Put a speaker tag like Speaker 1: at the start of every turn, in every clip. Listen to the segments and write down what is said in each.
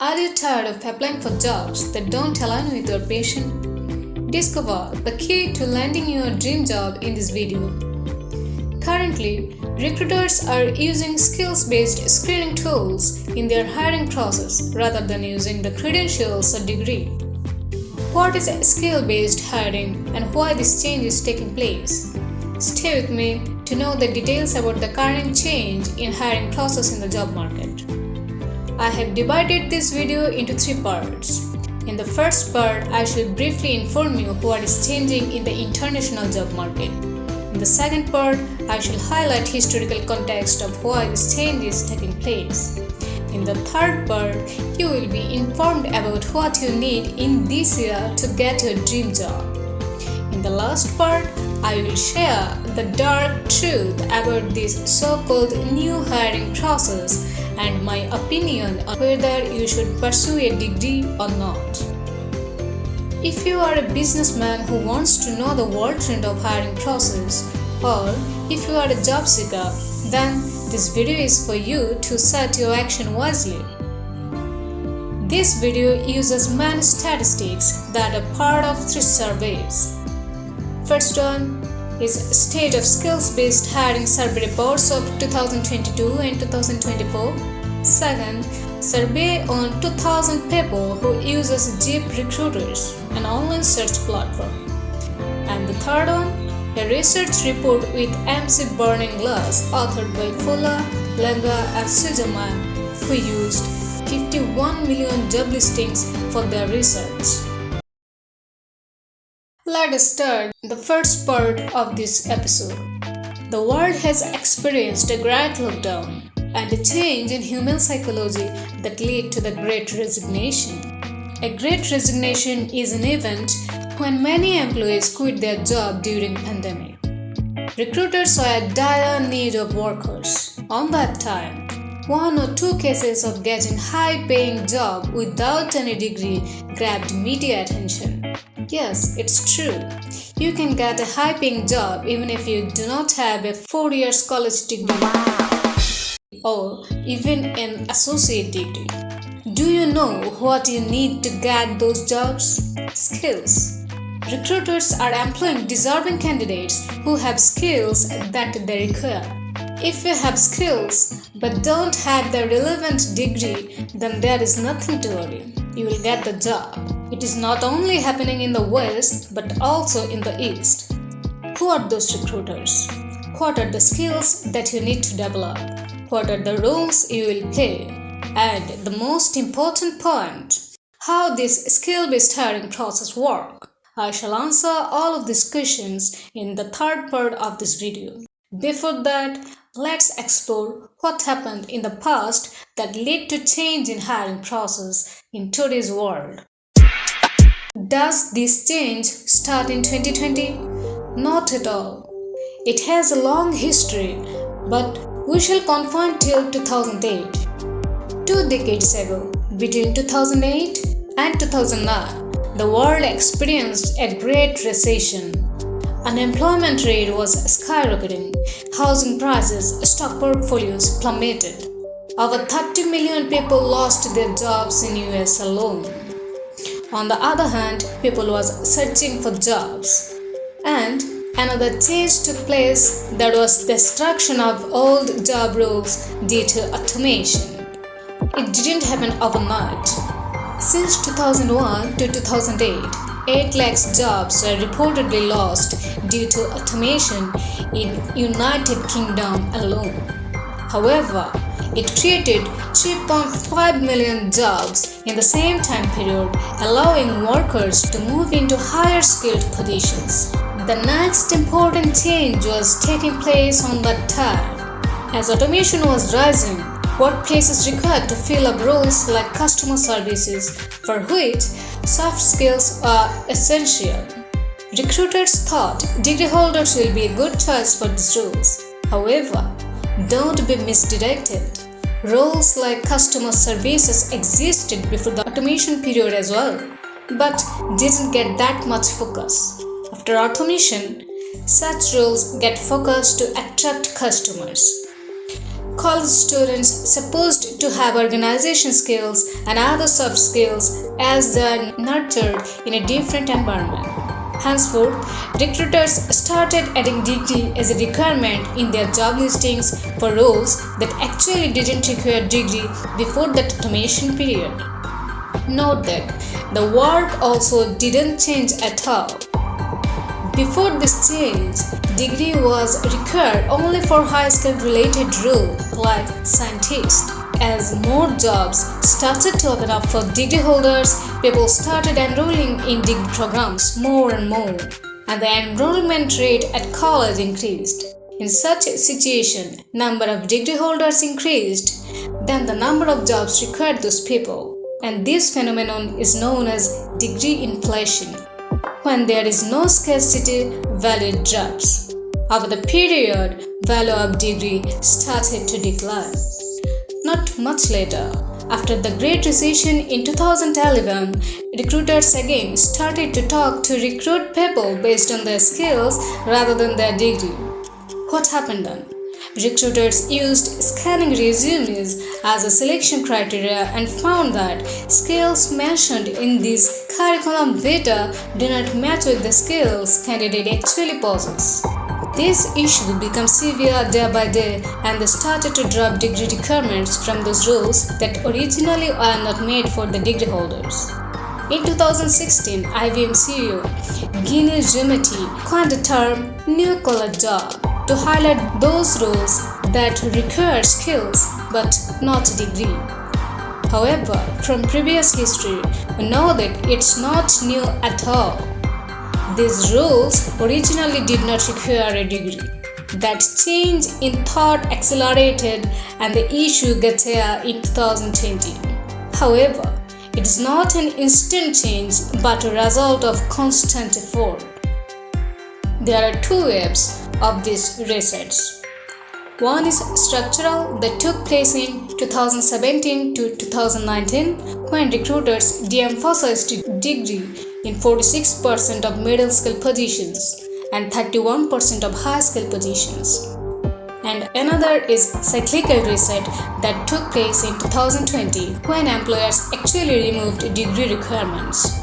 Speaker 1: Are you tired of applying for jobs that don't align with your passion? Discover the key to landing your dream job in this video. Currently, recruiters are using skills-based screening tools in their hiring process rather than using the credentials or degree. What is skill-based hiring and why this change is taking place? Stay with me to know the details about the current change in hiring process in the job market. I have divided this video into 3 parts. In the first part, I shall briefly inform you what is changing in the international job market. In the second part, I shall highlight historical context of why this change is taking place. In the third part, you will be informed about what you need in this year to get your dream job. In the last part, I will share the dark truth about this so-called new hiring process and my opinion on whether you should pursue a degree or not. If you are a businessman who wants to know the world trend of hiring process, or if you are a job seeker, then this video is for you to set your action wisely. This video uses many statistics that are part of 3 surveys. First one is State of Skills-Based Hiring Survey Reports of 2022 and 2024. Second, survey on 2000 people who uses Jeep Recruiters, an online search platform. And the third one, a research report with MC Burning Glass authored by Fuller, Lenga and Sujaman, who used 51 million job listings for their research. Let us start the first part of this episode. The world has experienced a great lockdown and a change in human psychology that led to the Great Resignation. A Great Resignation is an event when many employees quit their job during pandemic. Recruiters saw a dire need of workers. On that time, 1 or 2 cases of getting high-paying job without any degree grabbed media attention. Yes, it's true. You can get a high-paying job even if you do not have a 4-year college degree or even an associate degree. Do you know what you need to get those jobs? Skills. Recruiters are employing deserving candidates who have skills that they require. If you have skills but don't have the relevant degree, then there is nothing to worry. You will get the job. It is not only happening in the West but also in the East. Who are those recruiters? What are the skills that you need to develop? What are the roles you will play? And the most important point, how this skill-based hiring process works. I shall answer all of these questions in the third part of this video. Before that, let's explore what happened in the past that led to change in hiring process in today's world. Does this change start in 2020? Not at all. It has a long history, but we shall confine till 2008. 2 decades ago, between 2008 and 2009, the world experienced a great recession. Unemployment rate was skyrocketing, housing prices, stock portfolios plummeted. Over 30 million people lost their jobs in US alone. On the other hand, people was searching for jobs. And another change took place, that was destruction of old job roles due to automation. It didn't happen overnight. Since 2001 to 2008, 8 lakhs jobs were reportedly lost due to automation in United Kingdom alone. However, it created 3.5 million jobs in the same time period, allowing workers to move into higher skilled positions. The next important change was taking place on that time. As automation was rising, workplaces required to fill up roles like customer services, for which soft skills are essential. Recruiters thought degree holders will be a good choice for these roles. However, don't be misdirected. Roles like customer services existed before the automation period as well, but didn't get that much focus. After automation, such roles get focused to attract customers. college students supposed to have organization skills and other soft skills as they are nurtured in a different environment. Henceforth, recruiters started adding degree as a requirement in their job listings for roles that actually didn't require degree before the automation period. Note that the work also didn't change at all. Before this change, degree was required only for high-skill related roles like scientist. As more jobs started to open up for degree holders, people started enrolling in degree programs more and more, and the enrollment rate at college increased. In such a situation, number of degree holders increased, then the number of jobs required those people. And this phenomenon is known as degree inflation. When there is no scarcity, value drops. Over the period, value of degree started to decline. Not much later, after the Great Recession in 2011, recruiters again started to talk to recruit people based on their skills rather than their degree. What happened then? Recruiters used scanning resumes as a selection criteria and found that skills mentioned in these curriculum vitae do not match with the skills candidate actually possess. This issue became severe day by day, and they started to drop degree requirements from those roles that originally were not made for the degree holders. In 2016, IBM CEO Ginny Rometty coined the term "new collar job" to highlight those roles that require skills but not degree. However, from previous history, we know that it's not new at all. These roles originally did not require a degree. That change in thought accelerated and the issue got here in 2020. However, it is not an instant change but a result of constant effort. There are two waves of these resets. One is structural that took place in 2017 to 2019 when recruiters de-emphasized degree in 46% of middle skill positions and 31% of high skill positions. And another is cyclical reset that took place in 2020 when employers actually removed degree requirements.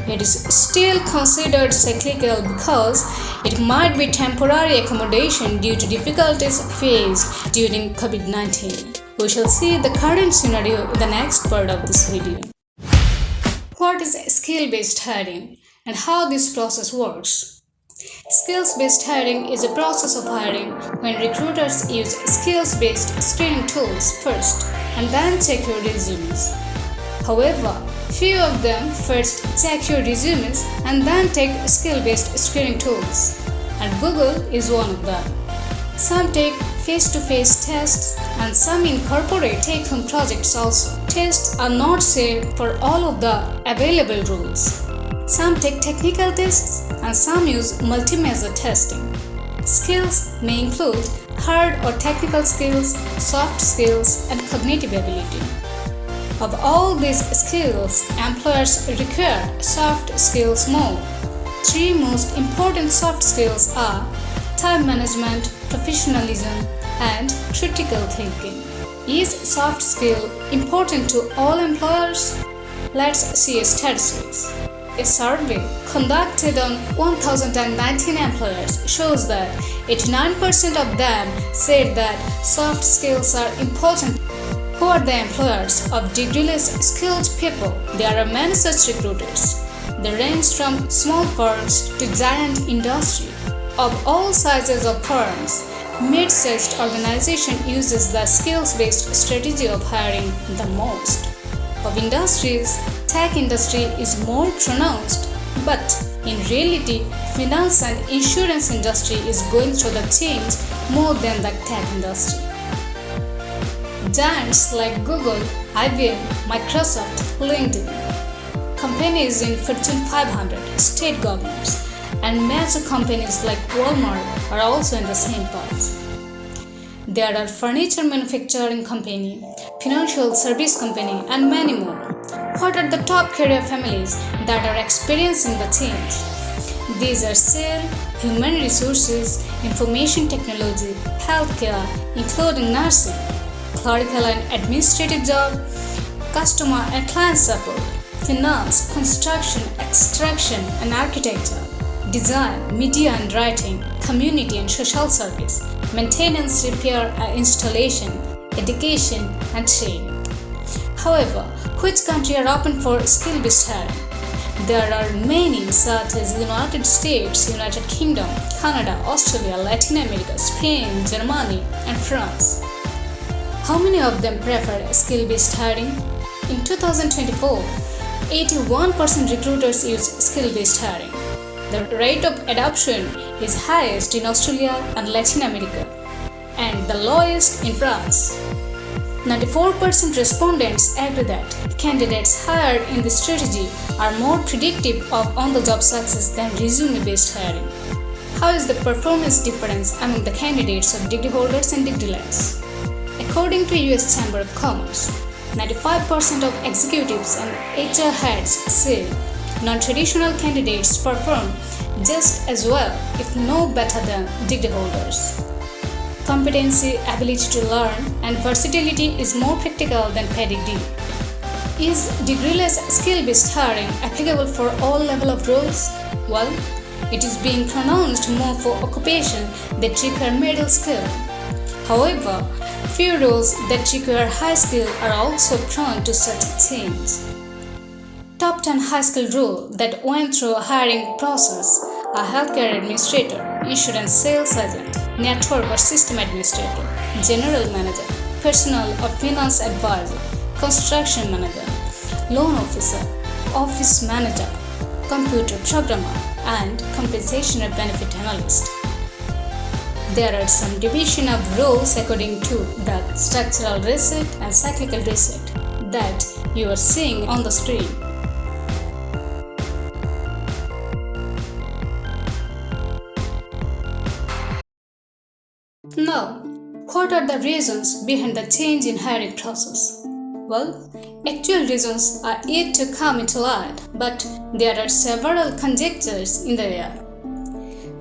Speaker 1: It is still considered cyclical because it might be temporary accommodation due to difficulties faced during COVID-19. We shall see the current scenario in the next part of this video. What is skill-based hiring and how this process works? Skills-based hiring is a process of hiring when recruiters use skills-based screening tools first and then check your resumes. However, few of them first check your resumes and then take skill-based screening tools, and Google is one of them. Some take face-to-face tests and some incorporate take-home projects also. Tests are not same for all of the available roles. Some take technical tests and some use multi-measure testing. Skills may include hard or technical skills, soft skills, and cognitive ability. Of all these skills, employers require soft skills more. Three most important soft skills are time management, professionalism, and critical thinking. Is soft skill important to all employers? Let's see statistics. A survey conducted on 1,019 employers shows that 89% of them said that soft skills are important. Who are the employers of degree-less skilled people? There are many such recruiters. They range from small firms to giant industry. Of all sizes of firms, mid-sized organization uses the skills-based strategy of hiring the most. Of industries, tech industry is more pronounced, but in reality, finance and insurance industry is going through the change more than the tech industry. Giants like Google, IBM, Microsoft, LinkedIn, companies in Fortune 500, state governments, and major companies like Walmart are also in the same path. There are furniture manufacturing company, financial service company, and many more. What are the top career families that are experiencing the change? These are sales, human resources, information technology, healthcare, including nursing. clerical and administrative job, customer and client support, finance, construction, extraction and architecture, design, media and writing, community and social service, maintenance, repair and installation, education and training. However, which countries are open for skill-based hiring? There are many such as United States, United Kingdom, Canada, Australia, Latin America, Spain, Germany and France. How many of them prefer skill-based hiring? In 2024, 81% recruiters use skill-based hiring. The rate of adoption is highest in Australia and Latin America, and the lowest in France. 94% respondents agree that candidates hired in this strategy are more predictive of on-the-job success than resume-based hiring. How is the performance difference among the candidates of degree holders and degree-less? According to US Chamber of Commerce, 95% of executives and HR heads say non-traditional candidates perform just as well, if no better than degree holders. Competency, ability to learn, and versatility is more practical than pedigree. Is degree-less skill-based hiring applicable for all levels of roles? Well, it is being pronounced more for occupations that require middle skill. However, few roles that require high skill are also prone to such change. Top 10 high skill roles that went through a hiring process are healthcare administrator, insurance sales agent, network or system administrator, general manager, personal or finance advisor, construction manager, loan officer, office manager, computer programmer, and compensation and benefit analyst. There are some division of roles according to the structural reset and cyclical reset that you are seeing on the screen. Now, what are the reasons behind the change in hiring process? Well, actual reasons are yet to come into light, but there are several conjectures in the air.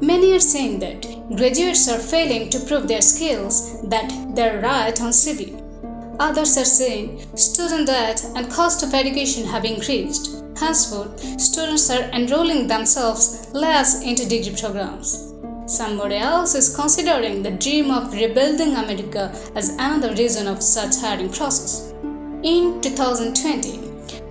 Speaker 1: Many are saying that graduates are failing to prove their skills that they write on CV. Others are saying student debt and cost of education have increased. Henceforth, students are enrolling themselves less into degree programs. Somebody else is considering the dream of rebuilding America as another reason of such hiring process. In 2020,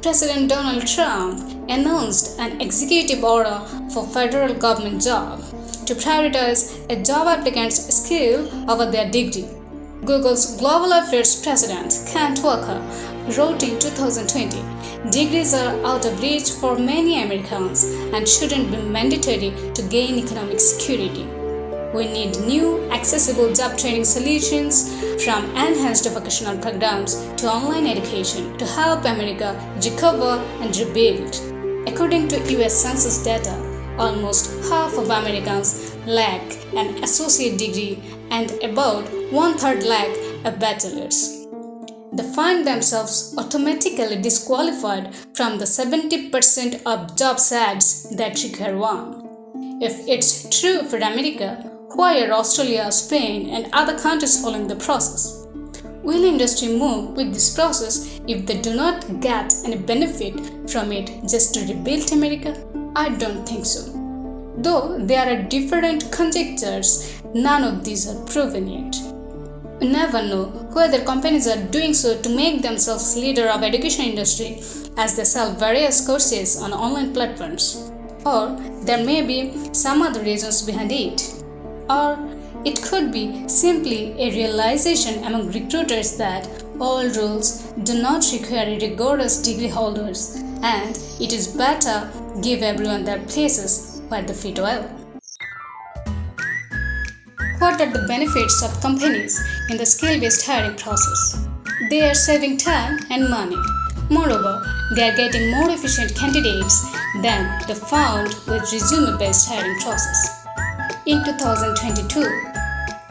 Speaker 1: President Donald Trump announced an executive order for federal government job to prioritize a job applicant's skill over their degree. Google's Global Affairs President Kent Walker wrote in 2020, "Degrees are out of reach for many Americans and shouldn't be mandatory to gain economic security. We need new, accessible job training solutions, from enhanced vocational programs to online education, to help America recover and rebuild." According to US Census data, almost half of Americans lack an associate degree and about one-third lack a bachelor's. They find themselves automatically disqualified from the 70% of job ads that require one. If it's true for America, why are Australia, Spain, and other countries following the process? Will industry move with this process if they do not get any benefit from it just to rebuild America? I don't think so. Though there are different conjectures, none of these are proven yet. We never know whether companies are doing so to make themselves leader of education industry as they sell various courses on online platforms. Or there may be some other reasons behind it. Or it could be simply a realization among recruiters that all roles do not require rigorous degree holders and it is better give everyone their places where they fit well. What are the benefits of companies in the skill-based hiring process? They are saving time and money. Moreover, they are getting more efficient candidates than they found with resume-based hiring process. In 2022,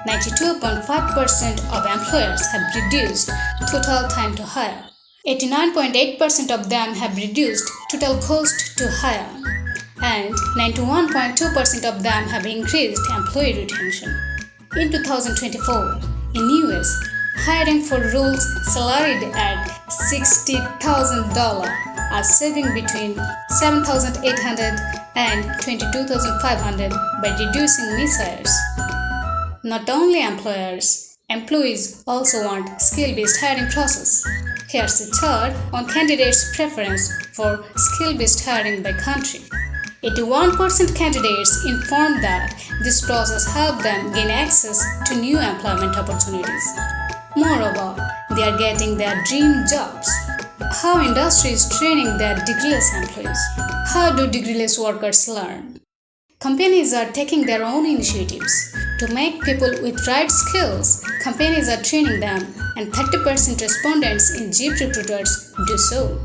Speaker 1: 92.5% of employers have reduced total time to hire. 89.8% of them have reduced total cost to hire. And 91.2% of them have increased employee retention. In 2024, in US, Hiring for roles salaried at $60,000 are saving between $7,800 and $22,500 by reducing mishires. Not only employees also want skill-based hiring process. Here's a chart on candidates' preference for skill-based hiring by country. 81% candidates informed that this process helped them gain access to new employment opportunities. Moreover, they are getting their dream jobs. How industry is training their degreeless employees? How do degreeless workers learn? Companies are taking their own initiatives. To make people with right skills, companies are training them, and 30% respondents in Jeep Recruiters do so.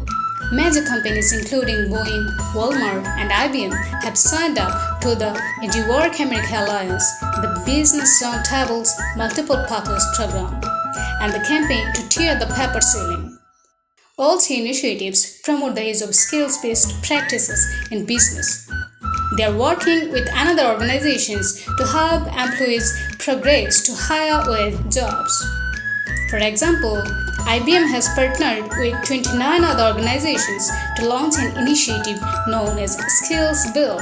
Speaker 1: Major companies including Boeing, Walmart, and IBM have signed up to the Work America Alliance, the Business Roundtable's Multiple Pathways program, and the campaign to tear the paper ceiling. All three initiatives promote the use of skills-based practices in business. They are working with another organizations to help employees progress to higher wage jobs. For example, IBM has partnered with 29 other organizations to launch an initiative known as Skills Build.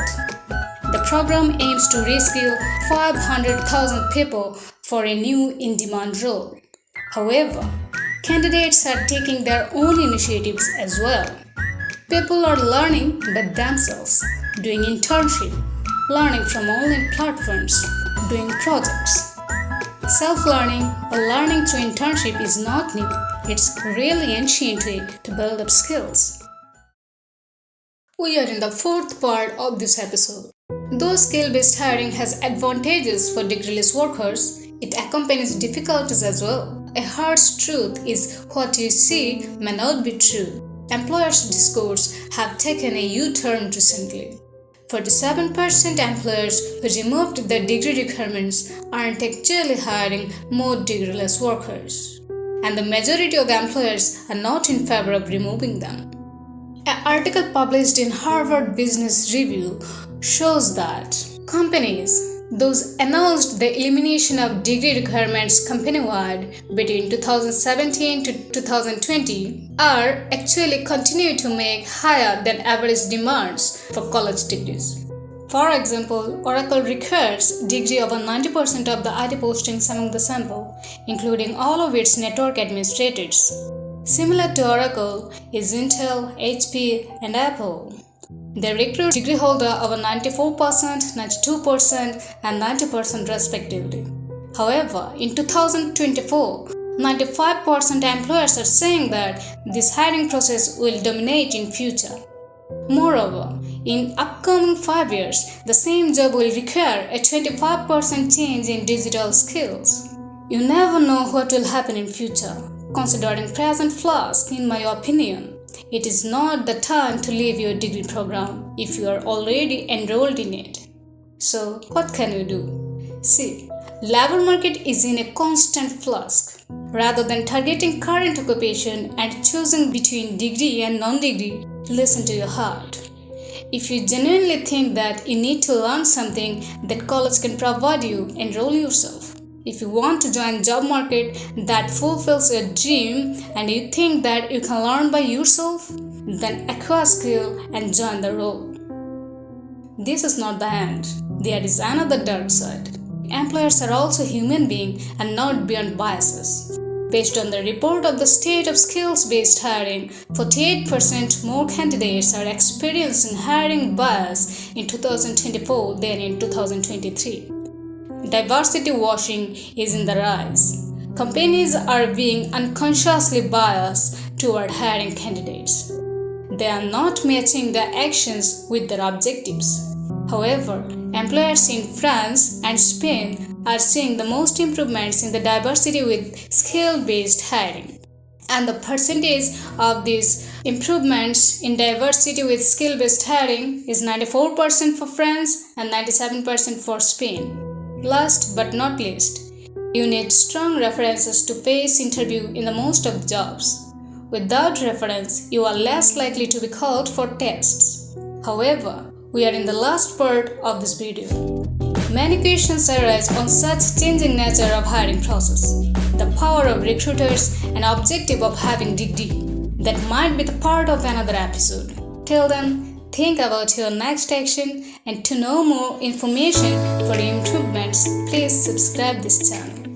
Speaker 1: The program aims to reskill 500,000 people for a new in-demand role. However, candidates are taking their own initiatives as well. People are learning by themselves, doing internship, learning from online platforms, doing projects. Self-learning or learning through internship is not new. It's really ancient way to build up skills. We are in the fourth part of this episode. Though skill-based hiring has advantages for degreeless workers, it accompanies difficulties as well. A harsh truth is what you see may not be true. Employers' discourse have taken a U-turn recently. 47% employers who removed the degree requirements aren't actually hiring more degreeless workers. And the majority of employers are not in favor of removing them. An article published in Harvard Business Review shows that companies, those announced the elimination of degree requirements company-wide between 2017 to 2020, are actually continuing to make higher than average demands for college degrees. For example, Oracle requires degree over 90% of the IT postings among the sample, including all of its network administrators. Similar to Oracle is Intel, HP, and Apple. They recruit degree holder over 94%, 92%, and 90% respectively. However, in 2024, 95% employers are saying that this hiring process will dominate in future. Moreover, in upcoming 5 years, the same job will require a 25% change in digital skills. You never know what will happen in future. Considering present flaws, in my opinion, it is not the time to leave your degree program if you are already enrolled in it. So, what can you do? See, labor market is in a constant flux. Rather than targeting current occupation and choosing between degree and non-degree, listen to your heart. If you genuinely think that you need to learn something that college can provide you, enroll yourself. If you want to join job market that fulfills your dream and you think that you can learn by yourself, then acquire skill and join the role. This is not the end. There is another dark side. Employers are also human beings and not beyond biases. Based on the report of the State of Skills-Based Hiring, 48% more candidates are experiencing hiring bias in 2024 than in 2023. Diversity washing is in the rise. Companies are being unconsciously biased toward hiring candidates. They are not matching their actions with their objectives. However, employers in France and Spain are seeing the most improvements in the diversity with skill-based hiring. And the percentage of these improvements in diversity with skill-based hiring is 94% for France and 97% for Spain. Last but not least, you need strong references to face interview in the most of the jobs. Without reference, you are less likely to be called for tests. However, we are in the last part of this video. Many questions arise on such changing nature of hiring process. the power of recruiters, and objective of having degree. That might be the part of another episode. Till then, think about your next action, and to know more information for improvements, please subscribe this channel.